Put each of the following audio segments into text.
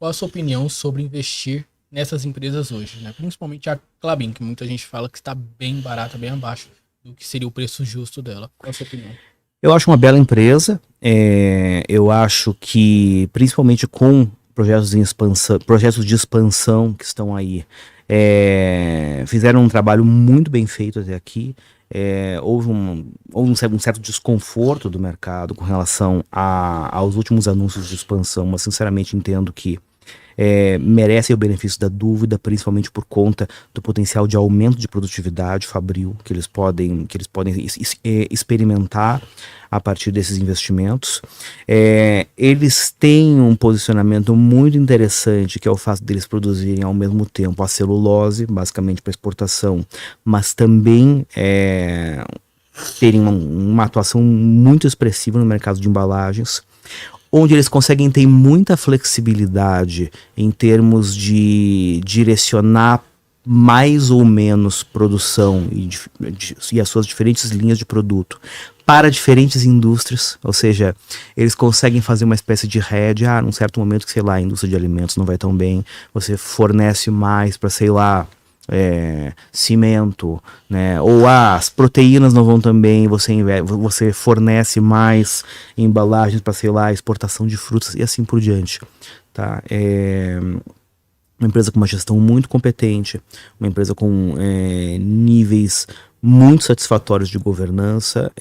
qual a sua opinião sobre investir nessas empresas hoje, né? Principalmente a Klabin, que muita gente fala que está bem barata, bem abaixo do que seria o preço justo dela. Qual a sua opinião? Eu acho uma bela empresa. Eu acho que, principalmente com projetos de expansão que estão aí, fizeram um trabalho muito bem feito até aqui. Houve um certo desconforto do mercado com relação aos últimos anúncios de expansão, mas sinceramente entendo que merecem o benefício da dúvida, principalmente por conta do potencial de aumento de produtividade fabril que eles podem experimentar a partir desses investimentos. Eles têm um posicionamento muito interessante, que é o fato deles produzirem ao mesmo tempo a celulose, basicamente para exportação, mas também terem uma atuação muito expressiva no mercado de embalagens, onde eles conseguem ter muita flexibilidade em termos de direcionar mais ou menos produção e as suas diferentes linhas de produto para diferentes indústrias, ou seja, eles conseguem fazer uma espécie de hedge, num certo momento que, sei lá, a indústria de alimentos não vai tão bem, você fornece mais para, sei lá, cimento, né? Ou as proteínas não vão também, você fornece mais embalagens para, sei lá, exportação de frutas e assim por diante, tá? Uma empresa com uma gestão muito competente, uma empresa com níveis muito satisfatórios de governança.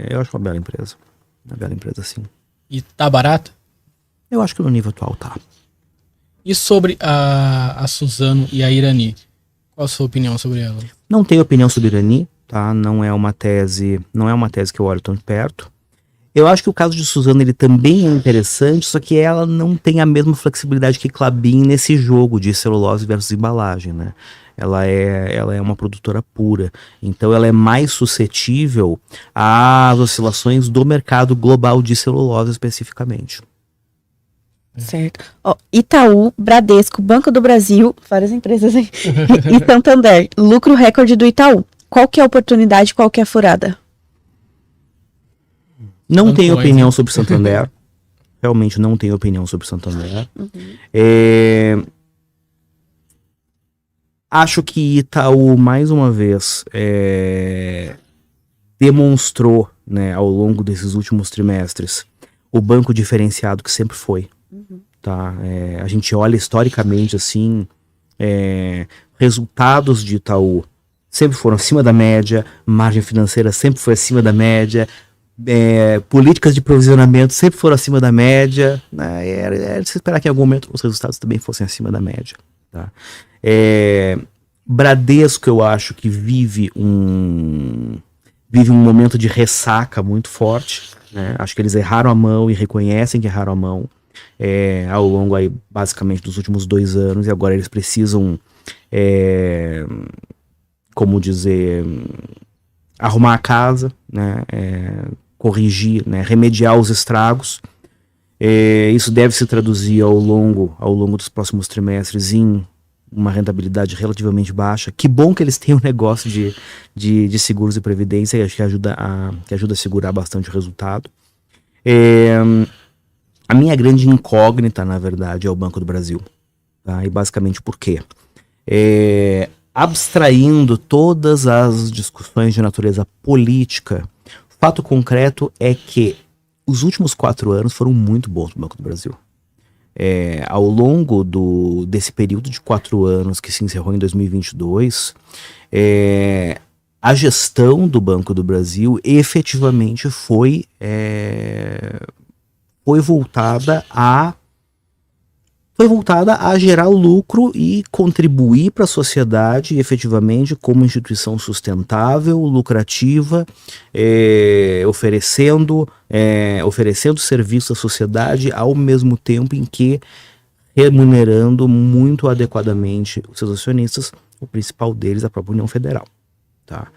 Eu acho uma bela empresa, sim. E tá barato? Eu acho que no nível atual tá. E sobre a Suzano e a Irani? Qual a sua opinião sobre ela? Não tenho opinião sobre a Irani, tá? Não é uma tese que eu olho tão de perto. Eu acho que o caso de Suzano ele também é interessante, só que ela não tem a mesma flexibilidade que Klabin nesse jogo de celulose versus embalagem, né? Ela é uma produtora pura, então ela é mais suscetível às oscilações do mercado global de celulose especificamente. Certo. Itaú, Bradesco, Banco do Brasil, várias empresas aí, e Santander. Lucro recorde do Itaú. Qual que é a oportunidade, qual que é a furada? Não tenho opinião sobre Santander. Realmente não tenho opinião sobre Santander. Acho que Itaú, mais uma vez, demonstrou, né, ao longo desses últimos trimestres, o banco diferenciado que sempre foi. Tá? A gente olha historicamente assim, resultados de Itaú sempre foram acima da média, margem financeira sempre foi acima da média, políticas de provisionamento sempre foram acima da média, né? Era de se esperar que em algum momento os resultados também fossem acima da média. Tá? Bradesco, eu acho que vive um momento de ressaca muito forte, né? Acho que eles erraram a mão e reconhecem que erraram a mão ao longo aí, basicamente dos últimos 2 anos, e agora eles precisam arrumar a casa, né? Corrigir, né? Remediar os estragos. Isso deve se traduzir ao longo dos próximos trimestres em uma rentabilidade relativamente baixa. Que bom que eles têm um negócio de seguros e previdência, que ajuda a segurar bastante o resultado. A minha grande incógnita, na verdade, é o Banco do Brasil. Tá? E basicamente por quê? Abstraindo todas as discussões de natureza política, o fato concreto é que os últimos 4 anos foram muito bons para o Banco do Brasil. Ao longo desse período de 4 anos que se encerrou em 2022, a gestão do Banco do Brasil efetivamente foi voltada a gerar lucro e contribuir para a sociedade efetivamente como instituição sustentável, lucrativa, oferecendo serviço à sociedade ao mesmo tempo em que remunerando muito adequadamente os seus acionistas, o principal deles, a própria União Federal. Tá?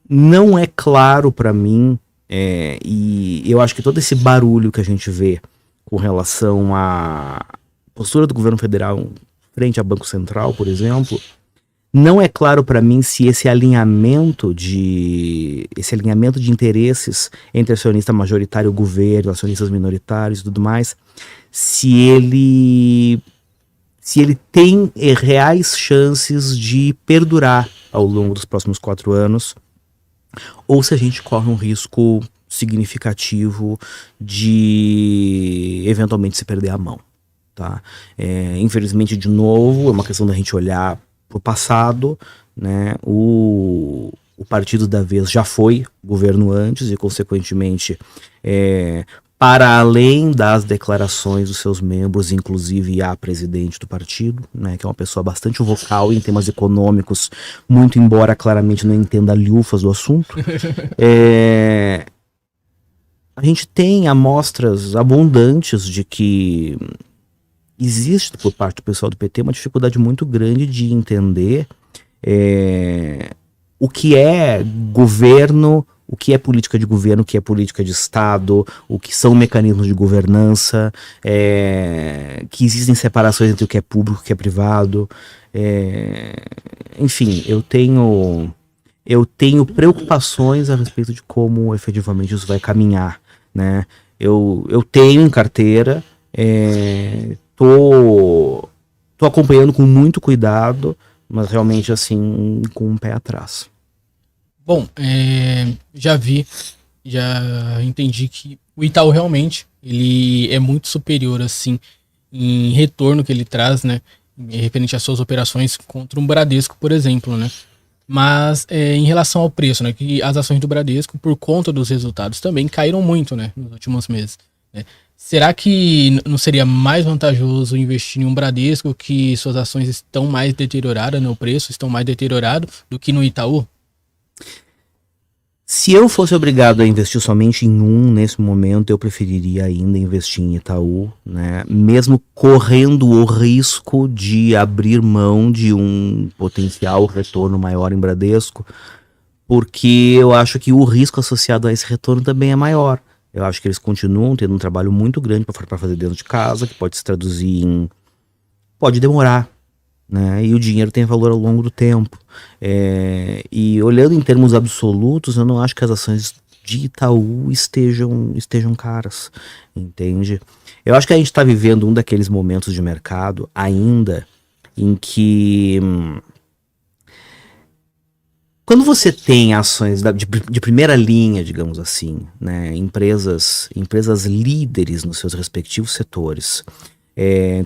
Não é claro para mim, e eu acho que todo esse barulho que a gente vê com relação à postura do governo federal frente ao Banco Central, por exemplo, Não é claro para mim se esse alinhamento de interesses entre acionista majoritário, o governo, acionistas minoritários e tudo mais, se ele tem reais chances de perdurar ao longo dos próximos 4 anos, ou se a gente corre um risco significativo de eventualmente se perder a mão. Tá? Infelizmente, de novo, é uma questão da gente olhar para o passado, né? O partido da vez já foi governo antes e, consequentemente, para além das declarações dos seus membros, inclusive a presidente do partido, né, que é uma pessoa bastante vocal em temas econômicos, muito embora claramente não entenda lhufas do assunto, a gente tem amostras abundantes de que existe por parte do pessoal do PT uma dificuldade muito grande de entender o que é governo, o que é política de governo, o que é política de Estado, o que são mecanismos de governança, que existem separações entre o que é público e o que é privado. Enfim, eu tenho preocupações a respeito de como efetivamente isso vai caminhar, né? Eu tenho em carteira, tô acompanhando com muito cuidado, mas realmente assim, com um pé atrás. Bom, já entendi que o Itaú realmente ele é muito superior assim em retorno que ele traz, né, referente às suas operações contra um Bradesco, por exemplo, né? Mas em relação ao preço, né, que as ações do Bradesco, por conta dos resultados, também caíram muito, né, nos últimos meses, né? Será que não seria mais vantajoso investir em um Bradesco que suas ações estão mais deterioradas, né, o preço estão mais deteriorado do que no Itaú? Se eu fosse obrigado a investir somente em um nesse momento, eu preferiria ainda investir em Itaú, né? Mesmo correndo o risco de abrir mão de um potencial retorno maior em Bradesco, porque eu acho que o risco associado a esse retorno também é maior. Eu acho que eles continuam tendo um trabalho muito grande para fazer dentro de casa, que pode se traduzir em... pode demorar, né? E o dinheiro tem valor ao longo do tempo. E olhando em termos absolutos, eu não acho que as ações de Itaú estejam caras, entende? Eu acho que a gente está vivendo um daqueles momentos de mercado ainda em que quando você tem ações de primeira linha, digamos assim, né, empresas líderes nos seus respectivos setores,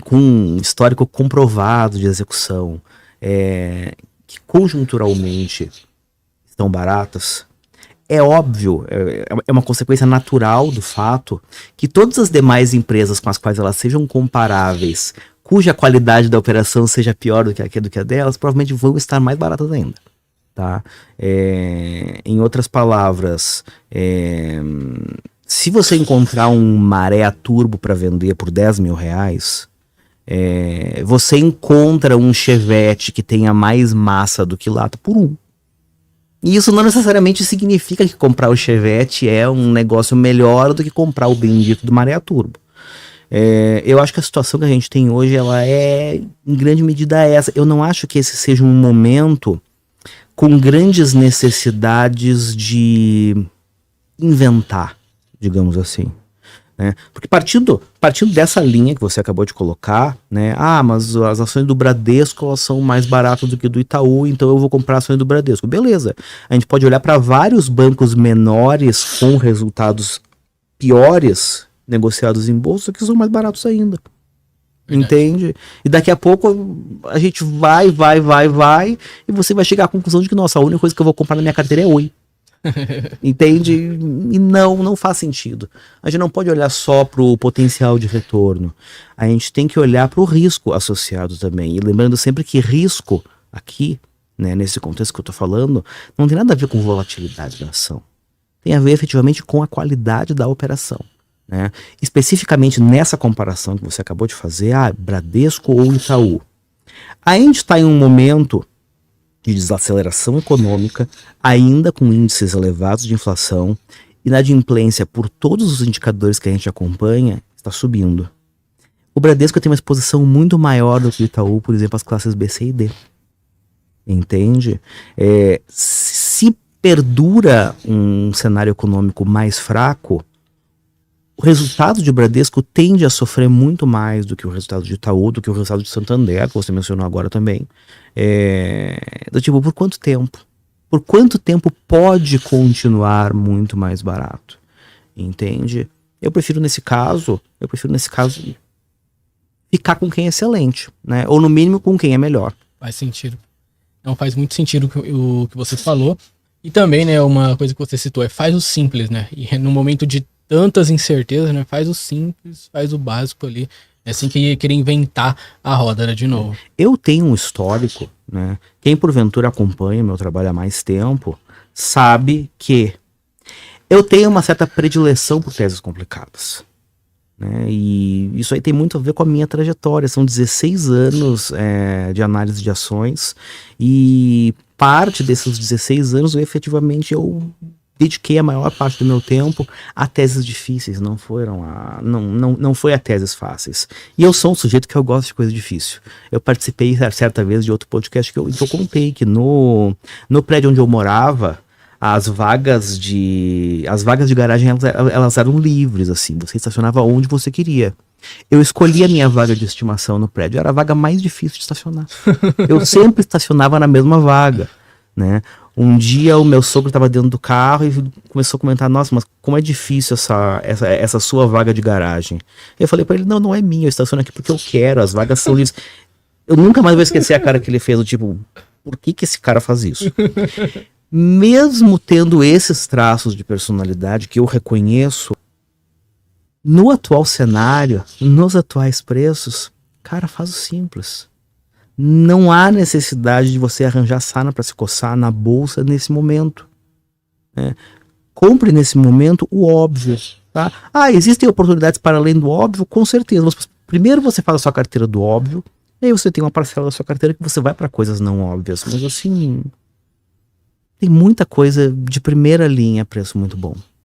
com um histórico comprovado de execução, que conjunturalmente estão baratas, é óbvio, é uma consequência natural do fato que todas as demais empresas com as quais elas sejam comparáveis, cuja qualidade da operação seja pior do que a delas, provavelmente vão estar mais baratas ainda. Tá? Em outras palavras, se você encontrar um Maré a turbo para vender por R$10 mil, você encontra um Chevette que tenha mais massa do que lata por R$1. E isso não necessariamente significa que comprar o Chevette é um negócio melhor do que comprar o bendito do Maré a turbo. Eu acho que a situação que a gente tem hoje, ela é em grande medida essa. Eu não acho que esse seja um momento com grandes necessidades de inventar, digamos assim, né? Porque partindo dessa linha que você acabou de colocar, né? Mas as ações do Bradesco, elas são mais baratas do que do Itaú, então eu vou comprar ações do Bradesco. Beleza, a gente pode olhar para vários bancos menores com resultados piores negociados em bolsa que são mais baratos ainda. Entende? E daqui a pouco a gente vai e você vai chegar à conclusão de que, nossa, a única coisa que eu vou comprar na minha carteira é Oi. Entende? E não faz sentido. A gente não pode olhar só para o potencial de retorno. A gente tem que olhar para o risco associado também. E lembrando sempre que risco aqui, né, nesse contexto que eu estou falando, não tem nada a ver com volatilidade da ação. Tem a ver efetivamente com a qualidade da operação. Né? Especificamente nessa comparação que você acabou de fazer, Bradesco ou Itaú. A gente está em um momento de desaceleração econômica, ainda com índices elevados de inflação, inadimplência por todos os indicadores que a gente acompanha está subindo. O Bradesco tem uma exposição muito maior do que o Itaú, por exemplo, as classes B, C e D. entende? Se perdura um cenário econômico mais fraco, o resultado de Bradesco tende a sofrer muito mais do que o resultado de Itaú, do que o resultado de Santander, que você mencionou agora também. Do tipo, por quanto tempo? Por quanto tempo pode continuar muito mais barato? Entende? Eu prefiro nesse caso, ficar com quem é excelente, né? Ou no mínimo com quem é melhor. Faz sentido. Não, faz muito sentido o que você falou. E também, né, uma coisa que você citou, faz o simples, né? E no momento de tantas incertezas, né, faz o simples, faz o básico ali. É assim que querer inventar a roda, né, de novo. Eu tenho um histórico, né? Quem porventura acompanha meu trabalho há mais tempo, sabe que eu tenho uma certa predileção por teses complicadas. Né? E isso aí tem muito a ver com a minha trajetória. São 16 anos de análise de ações, e parte desses 16 anos efetivamente eu dediquei a maior parte do meu tempo a teses difíceis, não foi a teses fáceis. E eu sou um sujeito que eu gosto de coisa difícil. Eu participei certa vez de outro podcast que eu contei que no prédio onde eu morava, as vagas de garagem, elas eram livres, assim, você estacionava onde você queria. Eu escolhi a minha vaga de estimação no prédio, era a vaga mais difícil de estacionar. Eu sempre estacionava na mesma vaga, né? Um dia o meu sogro estava dentro do carro e começou a comentar, nossa, mas como é difícil essa sua vaga de garagem. Eu falei para ele, não é minha, eu estaciono aqui porque eu quero, as vagas são livres. Eu nunca mais vou esquecer a cara que ele fez, do tipo, por que esse cara faz isso? Mesmo tendo esses traços de personalidade que eu reconheço, no atual cenário, nos atuais preços, cara, faz o simples. Não há necessidade de você arranjar sarna para se coçar na bolsa nesse momento. Né? Compre nesse momento o óbvio. Tá? Existem oportunidades para além do óbvio? Com certeza. Primeiro você faz a sua carteira do óbvio, e aí você tem uma parcela da sua carteira que você vai para coisas não óbvias. Mas assim, tem muita coisa de primeira linha a preço muito bom.